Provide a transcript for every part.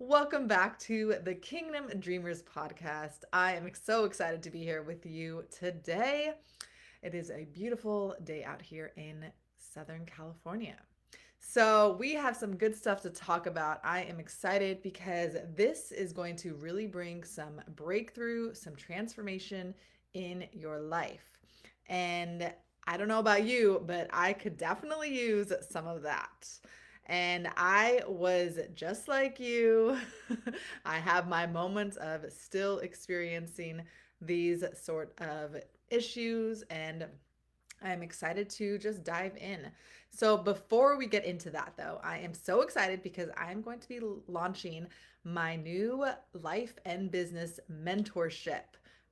Welcome back to the Kingdom Dreamers podcast. I am so excited to be here with you today. It is a beautiful day out here in Southern California. So, we have some good stuff to talk about. I am excited because this is going to really bring some breakthrough, some transformation in your life. And I don't know about you, but I could definitely use some of that. And I was just like you. I have my moments of still experiencing these sort of issues, and I'm excited to just dive in. So, before we get into that, though, I am so excited because I'm going to be launching my new life and business mentorship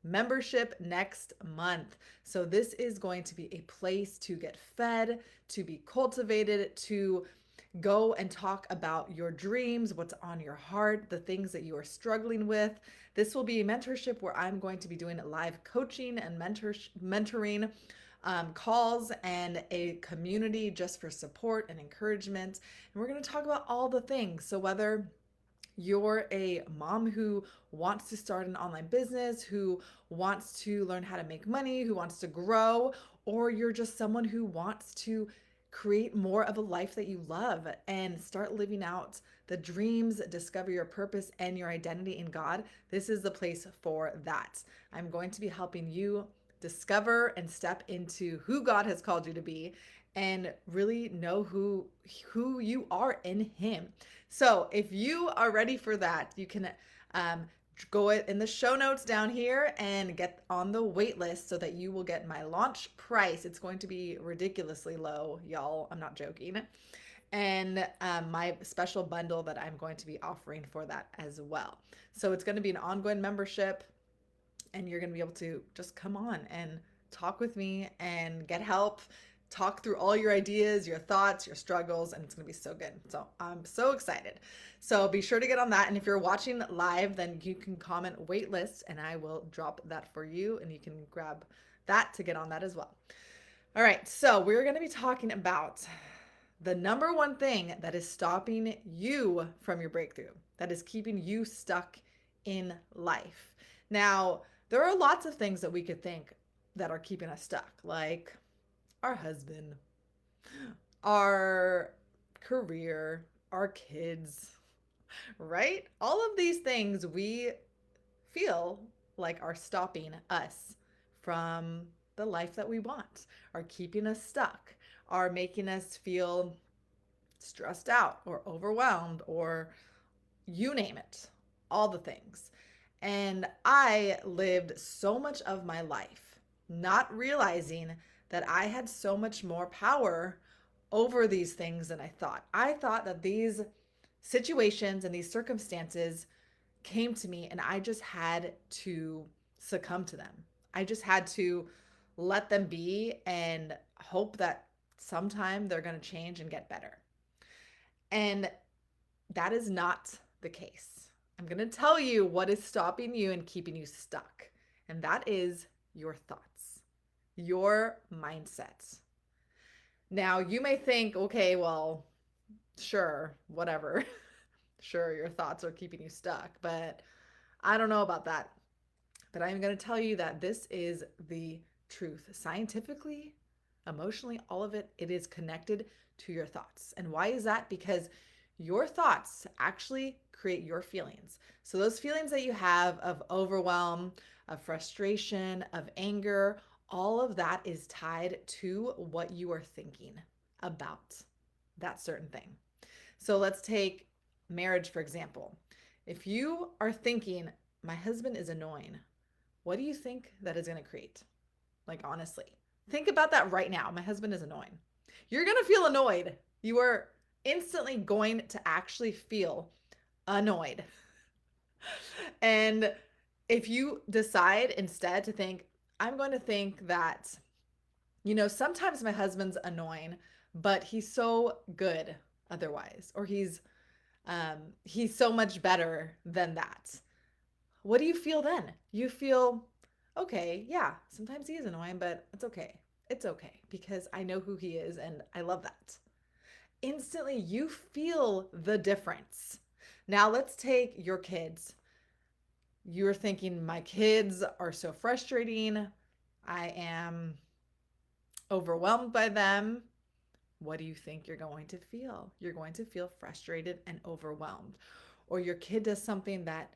membership next month. So, this is going to be a place to get fed, to be cultivated, to go and talk about your dreams, what's on your heart, the things that you are struggling with. This will be a mentorship where I'm going to be doing live coaching and mentoring calls and a community just for support and encouragement. And we're going to talk about all the things. So, whether you're a mom who wants to start an online business, who wants to learn how to make money, who wants to grow, or you're just someone who wants to create more of a life that you love and start living out the dreams, discover your purpose and your identity in God, this is the place for that. I'm going to be helping you discover and step into who God has called you to be and really know who you are in him. So, if you are ready for that, you can um, go in the show notes down here and get on the wait list so that you will get my launch price. It's going to be ridiculously low, y'all. I'm not joking. And my special bundle that I'm going to be offering for that as well. So it's going to be an ongoing membership, and you're going to be able to just come on and talk with me and get help, talk through all your ideas, your thoughts, your struggles, and it's going to be so good. So I'm so excited. So be sure to get on that. And if you're watching live, then you can comment waitlist and I will drop that for you and you can grab that to get on that as well. All right. So we're going to be talking about the number one thing that is stopping you from your breakthrough, that is keeping you stuck in life. Now, there are lots of things that we could think that are keeping us stuck, like our husband, our career, our kids, right? All of these things we feel like are stopping us from the life that we want, are keeping us stuck, are making us feel stressed out or overwhelmed or you name it, all the things. And I lived so much of my life not realizing that I had so much more power over these things than I thought. I thought that these situations and these circumstances came to me and I just had to succumb to them. I just had to let them be and hope that sometime they're going to change and get better. And that is not the case. I'm going to tell you what is stopping you and keeping you stuck. And that is your thoughts, your mindset. Now, you may think, okay, well, sure, whatever. Sure, your thoughts are keeping you stuck, but I don't know about that. But I'm going to tell you that this is the truth. Scientifically, emotionally, all of it, it is connected to your thoughts. And why is that? Because your thoughts actually create your feelings. So those feelings that you have of overwhelm, of frustration, of anger, all of that is tied to what you are thinking about that certain thing. So let's take marriage, for example. If you are thinking, my husband is annoying, what do you think that is going to create? Like, honestly, think about that right now. My husband is annoying. You're going to feel annoyed. You are instantly going to actually feel annoyed. And if you decide instead to think, I'm going to think that, sometimes my husband's annoying, but he's so good otherwise, or he's so much better than that. What do you feel then? You feel, okay, yeah, sometimes he is annoying, but it's okay. It's okay because I know who he is and I love that. Instantly, you feel the difference. Now let's take your kids. You're thinking, my kids are so frustrating. I am overwhelmed by them. What do you think you're going to feel? You're going to feel frustrated and overwhelmed. Or your kid does something that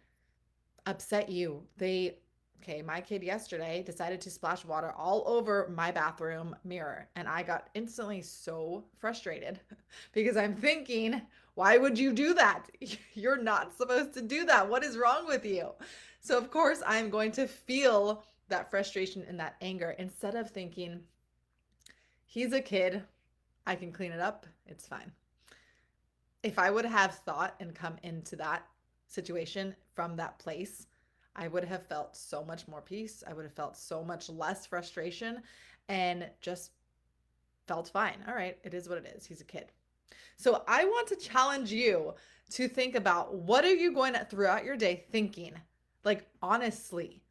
upset you. My kid yesterday decided to splash water all over my bathroom mirror. And I got instantly so frustrated because I'm thinking, why would you do that? You're not supposed to do that. What is wrong with you? So, of course, I'm going to feel that frustration and that anger instead of thinking, he's a kid. I can clean it up. It's fine. If I would have thought and come into that situation from that place, I would have felt so much more peace. I would have felt so much less frustration and just felt fine. All right, it is what it is. He's a kid. So I want to challenge you to think about, what are you going to throughout your day thinking? Like, honestly,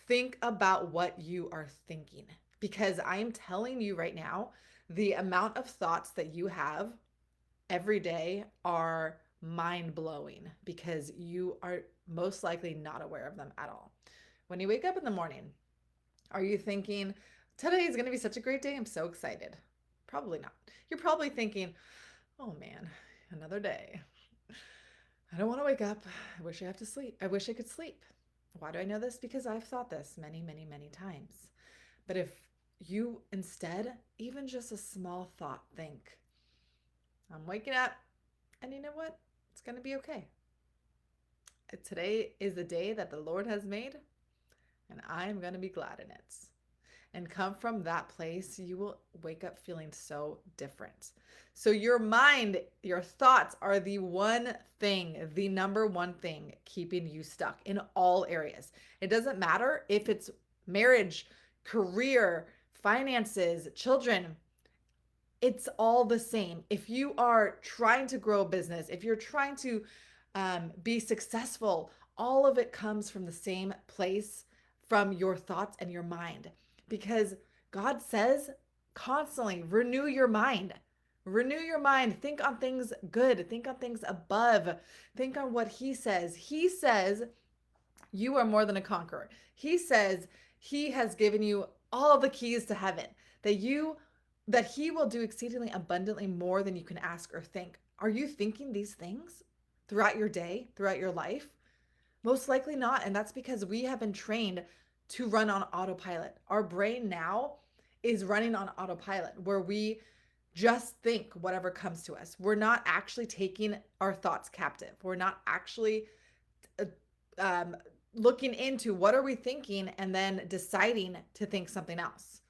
think about what you are thinking, because I am telling you right now, the amount of thoughts that you have every day are mind blowing because you are most likely not aware of them at all. When you wake up in the morning, are you thinking, today is going to be such a great day? I'm so excited. Probably not. You're probably thinking, oh man, another day. I don't want to wake up. I wish I have to sleep. I wish I could sleep. Why do I know this? Because I've thought this many, many, many times. But if you instead, even just a small thought, think, I'm waking up, and you know what? It's going to be okay. Today is the day that the Lord has made, and I'm going to be glad in it. And come from that place, you will wake up feeling so different. So, your mind, your thoughts are the one thing, the number one thing keeping you stuck in all areas. It doesn't matter if it's marriage, career, finances, children. It's all the same. If you are trying to grow a business, if you're trying to be successful, all of it comes from the same place, from your thoughts and your mind. Because God says constantly, renew your mind. Renew your mind. Think on things good. Think on things above. Think on what He says. He says you are more than a conqueror. He says He has given you all the keys to heaven, that He will do exceedingly abundantly more than you can ask or think. Are you thinking these things throughout your day, throughout your life? Most likely not. And that's because we have been trained to run on autopilot. Our brain now is running on autopilot, where we just think whatever comes to us. We're not actually taking our thoughts captive. We're not actually uh, um, looking into what are we thinking and then deciding to think something else,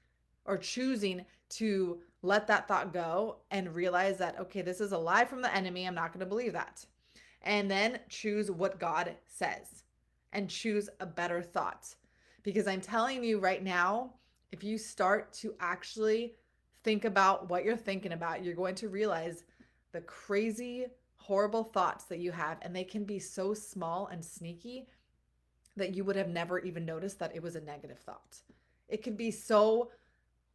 or choosing to let that thought go and realize that, okay, this is a lie from the enemy. I'm not going to believe that. And then choose what God says and choose a better thought. Because I'm telling you right now, if you start to actually think about what you're thinking about, you're going to realize the crazy, horrible thoughts that you have. And they can be so small and sneaky that you would have never even noticed that it was a negative thought. It could be so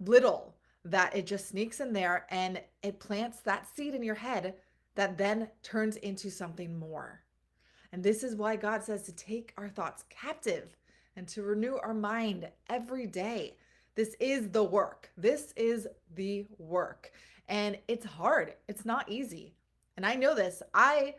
little that it just sneaks in there and it plants that seed in your head that then turns into something more. And this is why God says to take our thoughts captive and to renew our mind every day. This is the work. This is the work. And it's hard. It's not easy. And I know this. I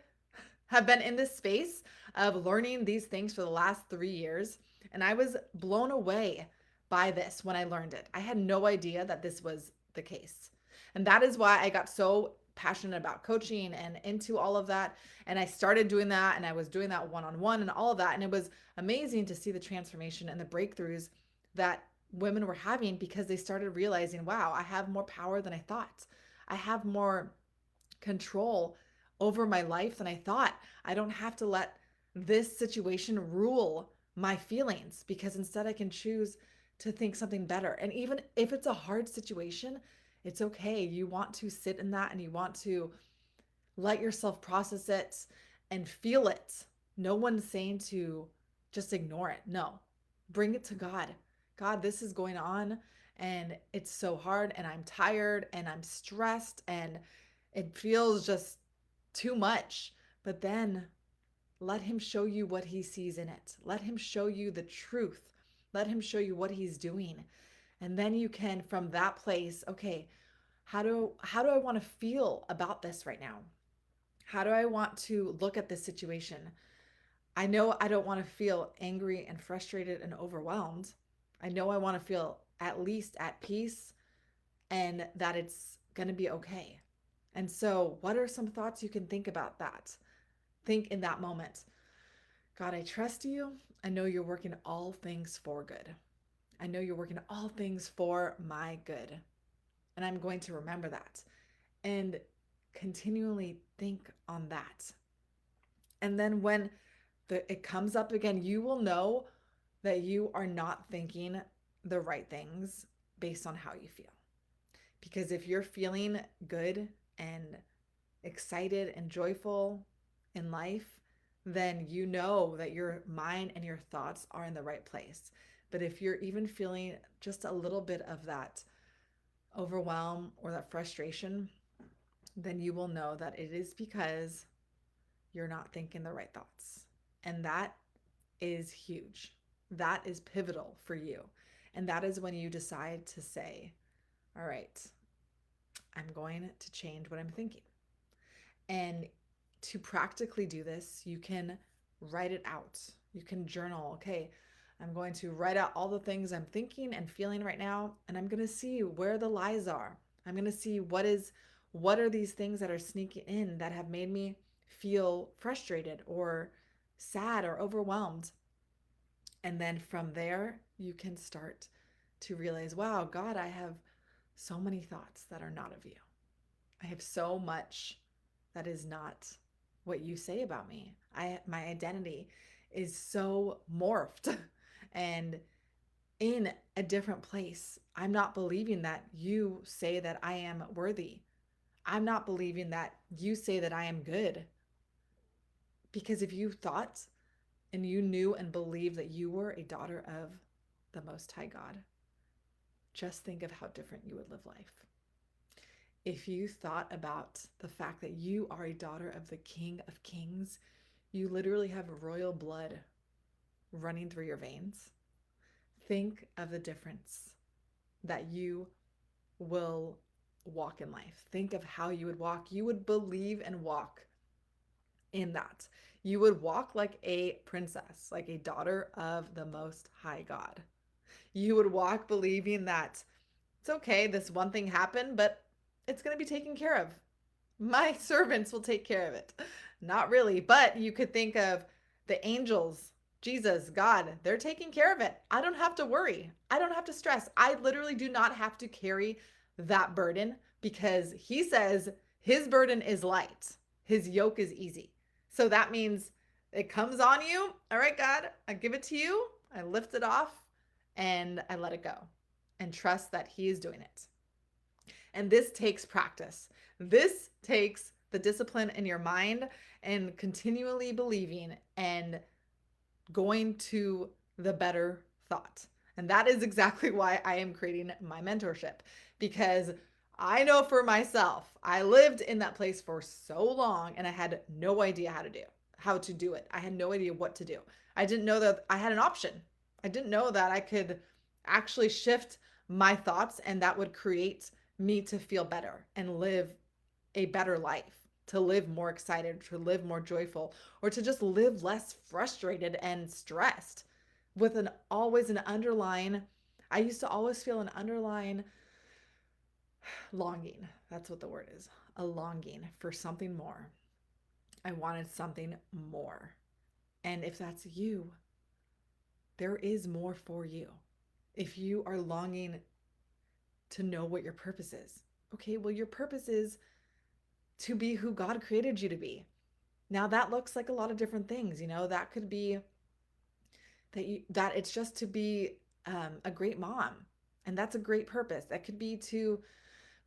have been in this space of learning these things for the last 3 years. And I was blown away by this when I learned it. I had no idea that this was the case. And that is why I got so passionate about coaching and into all of that. And I started doing that, and I was doing that one-on-one and all of that. And it was amazing to see the transformation and the breakthroughs that women were having, because they started realizing, wow, I have more power than I thought. I have more control over my life than I thought. I don't have to let this situation rule my feelings, because instead I can choose to think something better. And even if it's a hard situation, it's okay. You want to sit in that and you want to let yourself process it and feel it. No one's saying to just ignore it. No, bring it to God. God, this is going on and it's so hard, and I'm tired and I'm stressed and it feels just too much. But then Let him show you what he sees in it. Let him show you the truth. Let him show you what he's doing. And then you can, from that place, okay, how do I want to feel about this right now? How do I want to look at this situation? I know I don't want to feel angry and frustrated and overwhelmed. I know I want to feel at least at peace and that it's going to be okay. And so, what are some thoughts you can think about that? Think in that moment, God, I trust you. I know you're working all things for good. I know you're working all things for my good. And I'm going to remember that and continually think on that. And then when it comes up again, you will know that you are not thinking the right things based on how you feel. Because if you're feeling good and excited and joyful in life, then you know that your mind and your thoughts are in the right place. But if you're even feeling just a little bit of that overwhelm or that frustration, then you will know that it is because you're not thinking the right thoughts. And that is huge. That is pivotal for you. And that is when you decide to say, all right, I'm going to change what I'm thinking. And to practically do this, you can write it out. You can journal. Okay, I'm going to write out all the things I'm thinking and feeling right now, and I'm going to see where the lies are. I'm going to see what are these things that are sneaking in that have made me feel frustrated or sad or overwhelmed. And then from there, you can start to realize, wow, God, I have so many thoughts that are not of you. I have so much that is not what you say about me. My identity is so morphed and in a different place. I'm not believing that you say that I am worthy. I'm not believing that you say that I am good. Because if you thought and you knew and believed that you were a daughter of the Most High God, just think of how different you would live life. If you thought about the fact that you are a daughter of the King of Kings, you literally have royal blood running through your veins. Think of the difference that you will walk in life. Think of how you would walk. You would believe and walk in that. You would walk like a princess, like a daughter of the Most High God. You would walk believing that it's okay, this one thing happened, but it's going to be taken care of. My servants will take care of it. Not really, but you could think of the angels, Jesus, God, they're taking care of it. I don't have to worry. I don't have to stress. I literally do not have to carry that burden because he says his burden is light, his yoke is easy. So that means it comes on you. All right, God, I give it to you. I lift it off and I let it go and trust that he is doing it. And this takes practice. This takes the discipline in your mind and continually believing and going to the better thought. And that is exactly why I am creating my mentorship, because I know for myself, I lived in that place for so long and I had no idea how to do it. I had no idea what to do. I didn't know that I had an option. I didn't know that I could actually shift my thoughts and that would create me to feel better and live a better life, to live more excited, to live more joyful, or to just live less frustrated and stressed with an always an underlying, I used to always feel an underlying longing. That's what the word is. A longing for something more. I wanted something more. And if that's you, there is more for you. If you are longing to know what your purpose is, okay, well, your purpose is to be who God created you to be. Now that looks like a lot of different things, that could be that it's just to be a great mom, and that's a great purpose. That could be to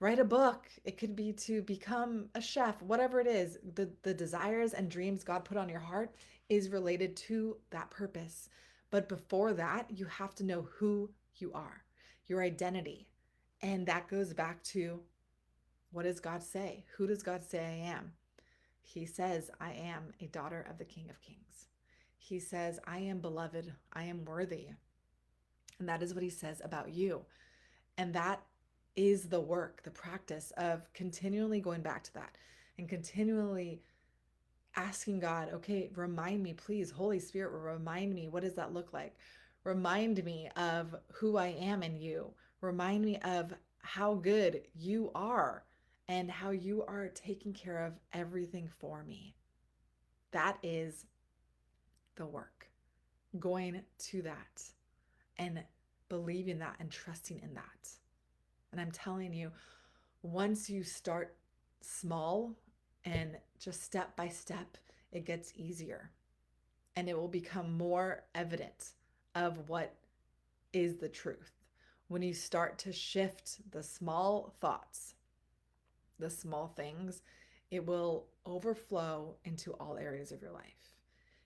write a book. It could be to become a chef, whatever it is. The desires and dreams God put on your heart is related to that purpose. But before that, you have to know who you are, your identity. And that goes back to, what does God say? Who does God say I am? He says, I am a daughter of the King of Kings. He says, I am beloved, I am worthy. And that is what he says about you. And that is the work, the practice of continually going back to that and continually asking God, okay, remind me, please, Holy Spirit, remind me, what does that look like? Remind me of who I am in you. Remind me of how good you are and how you are taking care of everything for me. That is the work. Going to that and believing that and trusting in that. And I'm telling you, once you start small and just step by step, it gets easier and it will become more evident of what is the truth. When you start to shift the small thoughts, the small things, it will overflow into all areas of your life.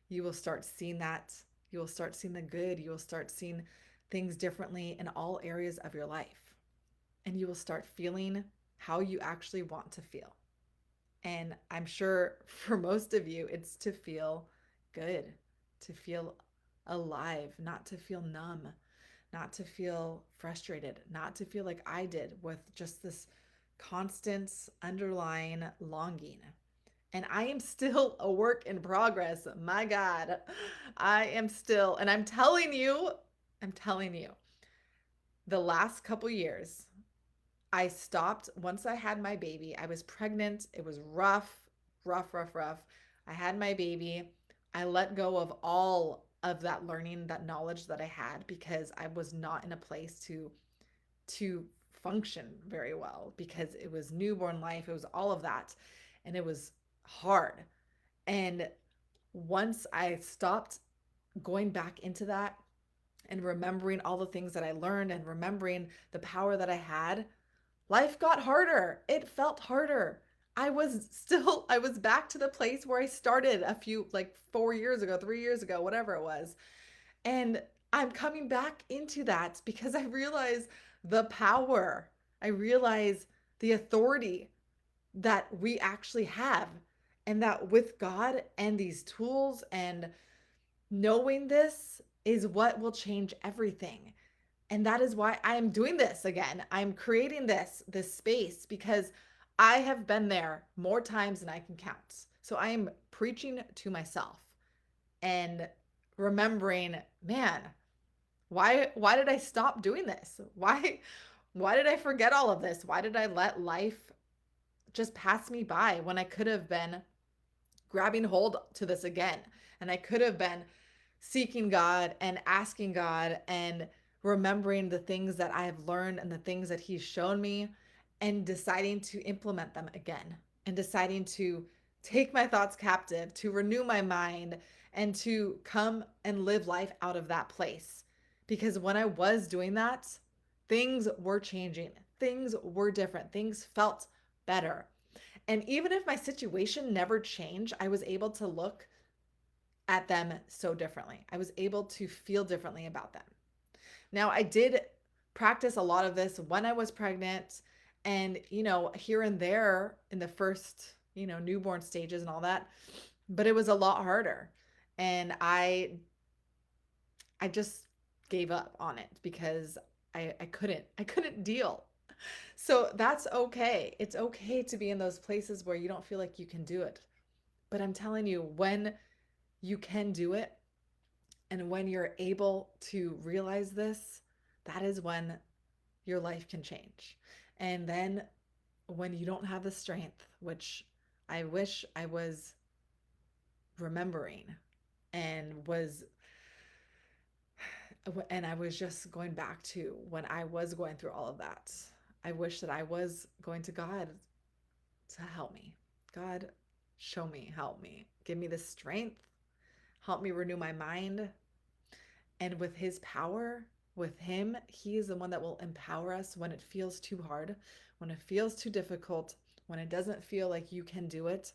You will start seeing that. You will start seeing the good. You will start seeing things differently in all areas of your life. And you will start feeling how you actually want to feel. And I'm sure for most of you, it's to feel good, to feel alive, not to feel numb, not to feel frustrated, not to feel like I did with just this constant underlying longing. And I am still a work in progress. My God, I am still, and I'm telling you, the last couple years, I stopped once I had my baby. I was pregnant. It was rough, rough, rough, rough. I had my baby. I let go of all of that learning, that knowledge that I had because I was not in a place to function very well because it was newborn life, it was all of that, and it was hard. And once I stopped going back into that and remembering all the things that I learned and remembering the power that I had, life got harder. It felt harder. I was back to the place where I started a few, like 4 years ago, 3 years ago, whatever it was. And I'm coming back into that because I realize the power, I realize the authority that we actually have. And that with God and these tools and knowing this is what will change everything. And that is why I am doing this again. I'm creating this space because I have been there more times than I can count. So I am preaching to myself and remembering, man, why did I stop doing this? Why did I forget all of this? Why did I let life just pass me by when I could have been grabbing hold to this again? And I could have been seeking God and asking God and remembering the things that I have learned and the things that He's shown me and deciding to implement them again and deciding to take my thoughts captive, to renew my mind, and to come and live life out of that place. Because when I was doing that, things were changing, things were different, things felt better. And even if my situation never changed, I was able to look at them so differently. I was able to feel differently about them. Now, I did practice a lot of this when I was pregnant and, here and there in the first, newborn stages and all that, but it was a lot harder. And I just gave up on it because I couldn't deal. So that's okay. It's okay to be in those places where you don't feel like you can do it. But I'm telling you, when you can do it and when you're able to realize this, that is when your life can change. And then when you don't have the strength, which I wish I was remembering and I was just going back to when I was going through all of that. I wish that I was going to God to help me. God, show me, help me, give me the strength, help me renew my mind. And with His power, with Him, He is the one that will empower us when it feels too hard, when it feels too difficult, when it doesn't feel like you can do it.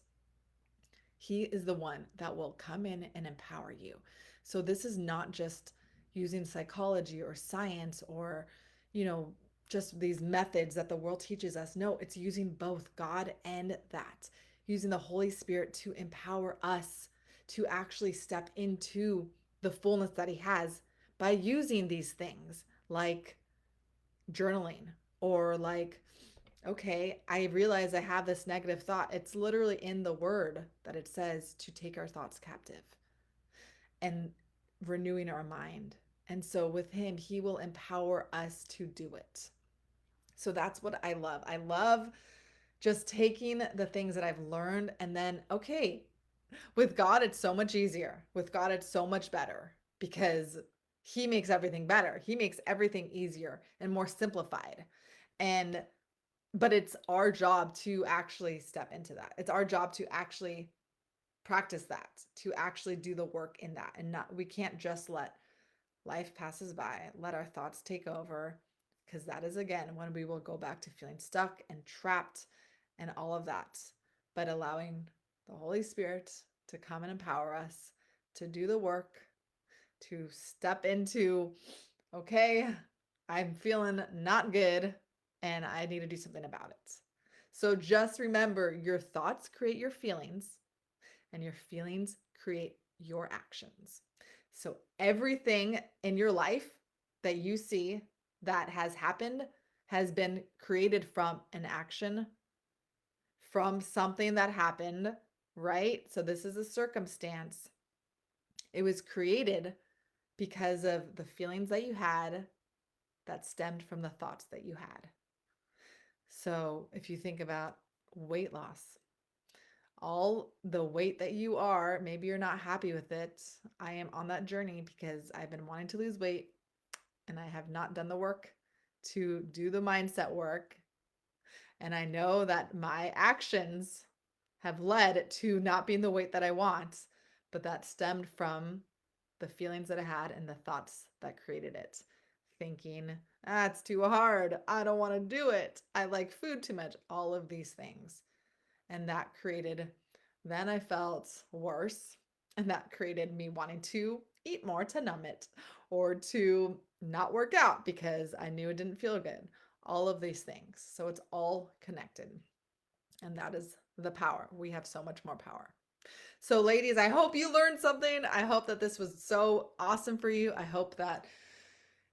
He is the one that will come in and empower you. So this is not just using psychology or science or, you know, just these methods that the world teaches us. No, it's using both God and that. using the Holy Spirit to empower us to actually step into the fullness that He has by using these things like journaling or like, okay, I realize I have this negative thought. It's literally in the word that it says to take our thoughts captive and renewing our mind. And so with Him, He will empower us to do it. So that's what I love. I love just taking the things that I've learned and then, okay, with God, it's so much easier. With God, it's so much better because He makes everything better. He makes everything easier and more simplified. And, but it's our job to actually step into that. It's our job to actually practice that, to actually do the work in that. And not, we can't just let life passes by, let our thoughts take over, because that is again when we will go back to feeling stuck and trapped and all of that. But allowing the Holy Spirit to come and empower us to do the work, to step into, okay, I'm feeling not good and I need to do something about it. So just remember, your thoughts create your feelings and your feelings create your actions. So everything in your life that you see that has happened has been created from an action, from something that happened, right? So this is a circumstance. It was created because of the feelings that you had that stemmed from the thoughts that you had. So if you think about weight loss, all the weight that you are, maybe you're not happy with it. I am on that journey because I've been wanting to lose weight and I have not done the work to do the mindset work. And I know that my actions have led to not being the weight that I want, but that stemmed from the feelings that I had and the thoughts that created it. Thinking, it's too hard. I don't want to do it. I like food too much. All of these things. And that created, then I felt worse. And that created me wanting to eat more to numb it or to not work out because I knew it didn't feel good. All of these things. So it's all connected. And that is the power. We have so much more power. So, ladies, I hope you learned something. I hope that this was so awesome for you. I hope that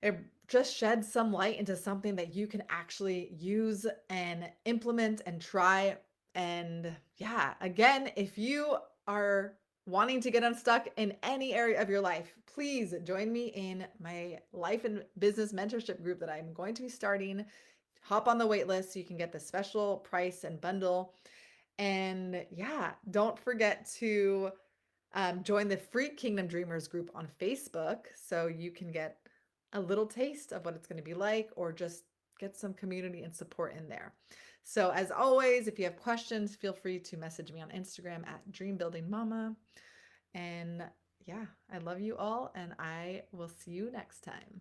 it just sheds some light into something that you can actually use and implement and try. And yeah, again, if you are wanting to get unstuck in any area of your life, please join me in my life and business mentorship group that I'm going to be starting. Hop on the wait list so you can get the special price and bundle. And yeah, don't forget to join the free Kingdom Dreamers group on Facebook so you can get a little taste of what it's going to be like or just get some community and support in there. So as always, if you have questions, feel free to message me on Instagram at Dream Building Mama. And yeah, I love you all and I will see you next time.